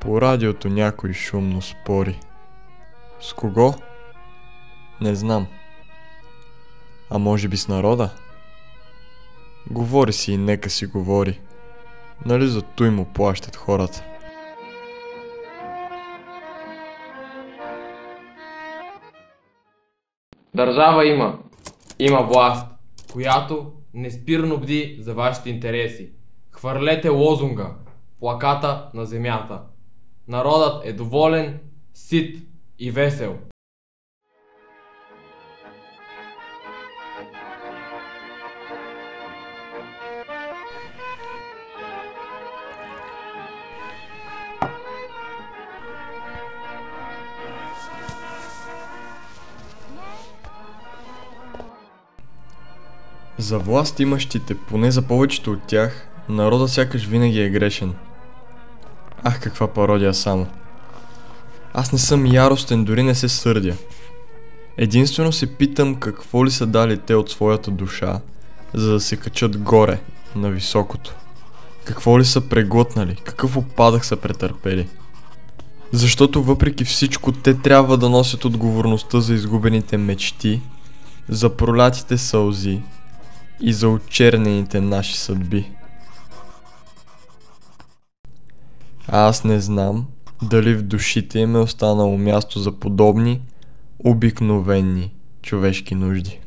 По радиото някой шумно спори. С кого? Не знам. А може би с народа? Говори си и нека си говори. Нали за той му плащат хората? Държава има. Има власт, която неспирно бди за вашите интереси. Хвърлете лозунга, плаката на земята. Народът е доволен, сит и весел. За власт имащите, поне за повечето от тях, народът сякаш винаги е грешен. Ах, каква пародия само. Аз не съм яростен, дори не се сърдя. Единствено се питам какво ли са дали те от своята душа, за да се качат горе, на високото. Какво ли са преглътнали, какъв упадък са претърпели. Защото въпреки всичко те трябва да носят отговорността за изгубените мечти, за пролятите сълзи и за очернените наши съдби. А аз не знам дали в душите им е останало място за подобни обикновени човешки нужди.